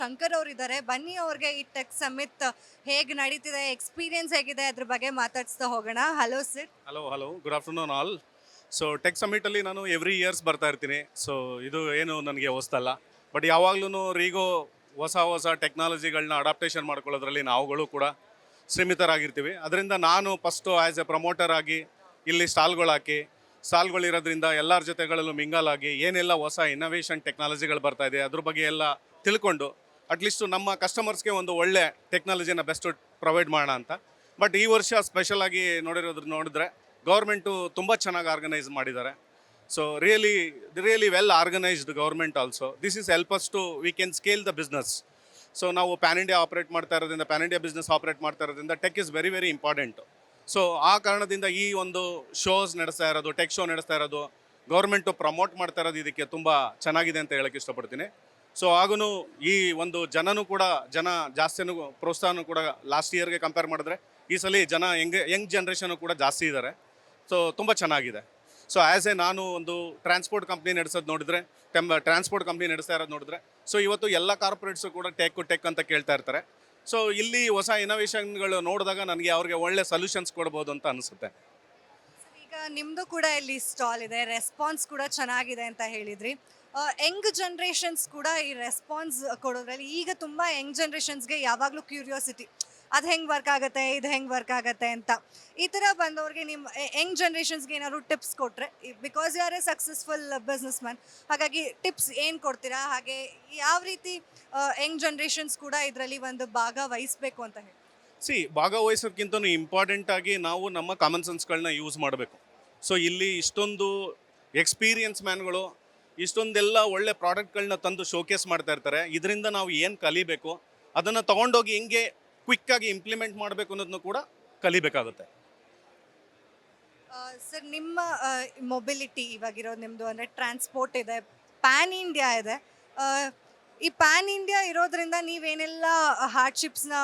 ಶಂಕರ್ ಅವರು ಇದ್ದಾರೆ. ಬನ್ನಿ ಅವ್ರಿಗೆ ಈ ಟೆಕ್ ಸಮಿಟ್ ಹೇಗೆ ನಡೀತಿದೆ, ಎಕ್ಸ್ಪೀರಿಯನ್ಸ್ ಹೇಗಿದೆ ಅದ್ರ ಬಗ್ಗೆ ಮಾತಾಡ್ಸ್ತಾ ಹೋಗೋಣ. Hello sir. Hello good afternoon all. So tech ಸಮಿಟಲ್ಲಿ ನಾನು ಎವ್ರಿ ಇಯರ್ಸ್ ಬರ್ತಾ ಇರ್ತೀನಿ. ಸೊ ಇದು ಏನು ನನಗೆ ಹೊಸ್ತಲ್ಲ, ಬಟ್ ಯಾವಾಗ್ಲೂ ರೀಗೋ ಹೊಸ ಟೆಕ್ನಾಲಜಿಗಳನ್ನ ಅಡಾಪ್ಟೇಷನ್ ಮಾಡ್ಕೊಳ್ಳೋದ್ರಲ್ಲಿ ನಾವುಗಳು ಕೂಡ ಶ್ರೀಮಿತರಾಗಿರ್ತೀವಿ. ಅದರಿಂದ ನಾನು ಫಸ್ಟು ಆ್ಯಸ್ ಎ ಪ್ರಮೋಟರ್ ಆಗಿ ಇಲ್ಲಿ ಸ್ಟಾಲ್ಗಳು ಹಾಕಿ, ಸ್ಟಾಲ್ಗಳಿರೋದ್ರಿಂದ ಎಲ್ಲರ ಜೊತೆಗಳಲ್ಲೂ ಮಿಂಗಲ್ ಆಗಿ ಏನೆಲ್ಲ ಹೊಸ ಇನ್ನೋವೇಷನ್ ಟೆಕ್ನಾಲಜಿಗಳು ಬರ್ತಾ ಇದೆ ಅದ್ರ ಬಗ್ಗೆ ಎಲ್ಲ ತಿಳ್ಕೊಂಡು ಅಟ್ಲೀಸ್ಟು ನಮ್ಮ ಕಸ್ಟಮರ್ಸ್ಗೆ ಒಂದು ಒಳ್ಳೆ ಟೆಕ್ನಾಲಜಿನ ಬೆಸ್ಟ್ ಪ್ರೊವೈಡ್ ಮಾಡೋಣ ಅಂತ. ಬಟ್ ಈ ವರ್ಷ ಸ್ಪೆಷಲಾಗಿ ನೋಡಿದ್ರೆ ಗೌರ್ಮೆಂಟು ತುಂಬ ಚೆನ್ನಾಗಿ ಆರ್ಗನೈಸ್ ಮಾಡಿದ್ದಾರೆ. So really well organised government also. This is help us to we can scale the business. So ನಾವು ಪ್ಯಾನ್ ಇಂಡಿಯಾ ಆಪ್ರೇಟ್ ಮಾಡ್ತಾ ಇರೋದ್ರಿಂದ, ಪ್ಯಾನ್ ಇಂಡಿಯಾ ಬಿಸ್ನೆಸ್ ಆಪ್ರೇಟ್ ಮಾಡ್ತಾ ಇರೋದ್ರಿಂದ tech is very very important. So ಆ ಕಾರಣದಿಂದ ಈ ಒಂದು ಶೋಸ್ ನಡೆಸ್ತಾ ಇರೋದು, ಟೆಕ್ ಶೋ ನಡೆಸ್ತಾ ಇರೋದು, ಗೌರ್ಮೆಂಟು ಪ್ರಮೋಟ್ ಮಾಡ್ತಾ ಇರೋದು ಇದಕ್ಕೆ ತುಂಬ ಚೆನ್ನಾಗಿದೆ ಅಂತ ಹೇಳಕ್ಕೆ ಇಷ್ಟಪಡ್ತೀನಿ. ಸೊ ಹಾಗೂ ಈ ಒಂದು ಜನ ಜಾಸ್ತಿನೂ ಪ್ರೋತ್ಸಾಹನೂ ಕೂಡ ಲಾಸ್ಟ್ ಇಯರ್ಗೆ ಕಂಪೇರ್ ಮಾಡಿದ್ರೆ ಈ ಸಲ ಜನ ಯಂಗ್ ಜನ್ರೇಷನು ಕೂಡ ಜಾಸ್ತಿ ಇದ್ದಾರೆ. ಸೊ ತುಂಬ ಚೆನ್ನಾಗಿದೆ. ಸೊ ಆ್ಯಸ್ ಎ ನಾನು ಒಂದು ಟ್ರಾನ್ಸ್ಪೋರ್ಟ್ ಕಂಪ್ನಿ ನಡೆಸೋದು ನೋಡಿದ್ರೆ, ಟ್ರಾನ್ಸ್ಪೋರ್ಟ್ ಕಂಪ್ನಿ ನಡೆಸ್ತಾ ಇರೋದು ನೋಡಿದ್ರೆ, ಸೊ ಇವತ್ತು ಎಲ್ಲ ಕಾರ್ಪೊರೇಟ್ಸು ಕೂಡ ಟೆಕ್ ಅಂತ ಕೇಳ್ತಾ ಇರ್ತಾರೆ. ಸೊ ಇಲ್ಲಿ ಹೊಸ ಇನೋವೇಷನ್ಗಳು ನೋಡಿದಾಗ ನನಗೆ ಅವ್ರಿಗೆ ಒಳ್ಳೆ ಸೊಲ್ಯೂಷನ್ಸ್ ಕೊಡ್ಬೋದು ಅಂತ ಅನಿಸುತ್ತೆ. ಈಗ ನಿಮ್ಮದು ಕೂಡ ಇಲ್ಲಿ ಸ್ಟಾಲ್ ಇದೆ, ರೆಸ್ಪಾನ್ಸ್ ಕೂಡ ಚೆನ್ನಾಗಿದೆ ಅಂತ ಹೇಳಿದ್ರಿ. ಯಂಗ್ ಜನ್ರೇಷನ್ಸ್ ಕೂಡ ಈ ರೆಸ್ಪಾನ್ಸ್ ಕೊಡೋದ್ರಲ್ಲಿ ಈಗ ತುಂಬ ಯಂಗ್ ಜನ್ರೇಷನ್ಸ್ಗೆ ಯಾವಾಗಲೂ ಕ್ಯೂರಿಯಾಸಿಟಿ, ಅದು ಹೆಂಗೆ ವರ್ಕ್ ಆಗುತ್ತೆ, ಇದು ಹೆಂಗೆ ವರ್ಕ್ ಆಗುತ್ತೆ ಅಂತ. ಈ ಥರ ಬಂದವ್ರಿಗೆ ನಿಮ್ಮ ಯಂಗ್ ಜನ್ರೇಷನ್ಸ್ಗೆ ಏನಾದ್ರು ಟಿಪ್ಸ್ ಕೊಟ್ಟರೆ, because you are a successful business man, ಹಾಗಾಗಿ ಟಿಪ್ಸ್ ಏನು ಕೊಡ್ತೀರಾ? ಹಾಗೆ ಯಾವ ರೀತಿ ಯಂಗ್ ಜನ್ರೇಷನ್ಸ್ ಕೂಡ ಇದರಲ್ಲಿ ಒಂದು ಭಾಗ ವಹಿಸಬೇಕು ಅಂತ ಹೇಳಿ? ಭಾಗವಹಿಸೋಕ್ಕಿಂತ ಇಂಪಾರ್ಟೆಂಟ್ ಆಗಿ ನಾವು ನಮ್ಮ ಕಾಮನ್ ಸೆನ್ಸ್ಗಳನ್ನ ಯೂಸ್ ಮಾಡಬೇಕು. ಸೊ ಇಲ್ಲಿ ಇಷ್ಟೊಂದು ಎಕ್ಸ್ಪೀರಿಯನ್ಸ್ ಮ್ಯಾನ್ಗಳು ಇಷ್ಟೊಂದೆಲ್ಲ ಒಳ್ಳೆ ಪ್ರಾಡಕ್ಟ್ಗಳನ್ನ ತಂದು ಶೋಕೇಸ್ ಮಾಡ್ತಾ ಇರ್ತಾರೆ. ಇದರಿಂದ ನಾವು ಏನು ಕಲಿಬೇಕು, ಅದನ್ನು ತೊಗೊಂಡೋಗಿ ಹೆಂಗೆ ಕ್ವಿಕ್ಕಾಗಿ ಇಂಪ್ಲಿಮೆಂಟ್ ಮಾಡಬೇಕು ಅನ್ನೋದನ್ನು ಕೂಡ ಕಲಿಬೇಕಾಗುತ್ತೆ. ಸರ್, ನಿಮ್ಮ ಮೊಬಿಲಿಟಿ ಇವಾಗಿರೋದು ನಿಮ್ಮದು ಅಂದರೆ ಟ್ರಾನ್ಸ್ಪೋರ್ಟ್ ಇದೆ, ಪ್ಯಾನ್ ಇಂಡಿಯಾ ಇದೆ. ಈ ಪ್ಯಾನ್ ಇಂಡಿಯಾ ಇರೋದ್ರಿಂದ ನೀವೇನೆಲ್ಲ ಹಾರ್ಡ್ಶಿಪ್ಸ್ನ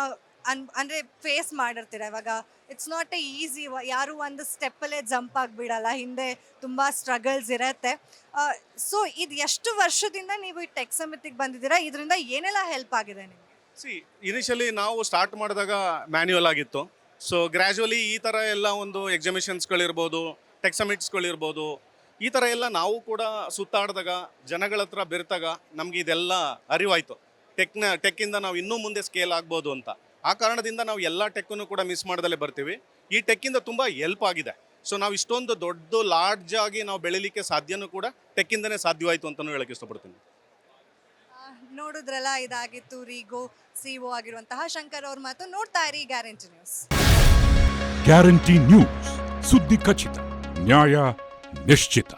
ಅಂದರೆ ಫೇಸ್ ಮಾಡಿರ್ತೀರ. ಇವಾಗ ಇಟ್ಸ್ ನಾಟ್ ಎ ಈಸಿ, ಯಾರು ಒಂದು ಸ್ಟೆಪ್ಪಲ್ಲೇ ಜಂಪ್ ಆಗಿಬಿಡಲ್ಲ, ಹಿಂದೆ ತುಂಬ ಸ್ಟ್ರಗಲ್ಸ್ ಇರುತ್ತೆ. ಸೊ ಇದು ಎಷ್ಟು ವರ್ಷದಿಂದ ನೀವು ಈ ಟೆಕ್ ಸಮಿತಿಗೆ ಬಂದಿದ್ದೀರಾ? ಇದರಿಂದ ಏನೆಲ್ಲ ಹೆಲ್ಪ್ ಆಗಿದೆ ನಿಮಗೆ? ಇನಿಷಿಯಲಿ ನಾವು ಸ್ಟಾರ್ಟ್ ಮಾಡಿದಾಗ ಮ್ಯಾನ್ಯುವಲ್ ಆಗಿತ್ತು. ಸೊ ಗ್ರ್ಯಾಜುವಲಿ ಈ ಥರ ಎಲ್ಲ ಒಂದು ಎಕ್ಸಿಬಿಷನ್ಸ್ಗಳಿರ್ಬೋದು, ಟೆಕ್ ಸಮಿಟ್ಸ್ಗಳಿರ್ಬೋದು, ಈ ಥರ ಎಲ್ಲ ನಾವು ಕೂಡ ಸುತ್ತಾಡಿದಾಗ, ಜನಗಳ ಹತ್ರ ಬೆರೆತಾಗ ನಮಗೆ ಇದೆಲ್ಲ ಅರಿವಾಯಿತು. ಟೆಕ್ಕಿಂದ ನಾವು ಇನ್ನೂ ಮುಂದೆ ಸ್ಕೇಲ್ ಆಗ್ಬೋದು ಅಂತ. ಆ ಕಾರಣದಿಂದ ನಾವು ಎಲ್ಲ ಟೆಕ್ಕನ್ನು ಕೂಡ ಮಿಸ್ ಮಾಡ್ದಲ್ಲೇ ಬರ್ತೀವಿ. ಈ ಟೆಕ್ಕಿಂದ ತುಂಬ ಹೆಲ್ಪ್ ಆಗಿದೆ. ಸೊ ನಾವು ಇಷ್ಟೊಂದು ದೊಡ್ಡ ಲಾರ್ಜ್ ಆಗಿ ನಾವು ಬೆಳಿಲಿಕ್ಕೆ ಸಾಧ್ಯನೂ ಕೂಡ ಟೆಕ್ಕಿಂದನೇ ಸಾಧ್ಯವಾಯಿತು ಅಂತಲೂ ಹೇಳಕ್ಕೆ ಇಷ್ಟಪಡ್ತೀನಿ. ನೋಡಿದ್ರಲ್ಲ, ಇದಾಗಿತ್ತು ರೀಗೋ ಸಿಒ ಆಗಿರುವಂತಹ ಶಂಕರ್ ಅವ್ರ ಮಾತು. ನೋಡ್ತಾ ಇರಿ ಗ್ಯಾರಂಟಿ ನ್ಯೂಸ್. ಗ್ಯಾರಂಟಿ ನ್ಯೂಸ್, ಸುದ್ದಿ ಖಚಿತ, ನ್ಯಾಯ ನಿಶ್ಚಿತ.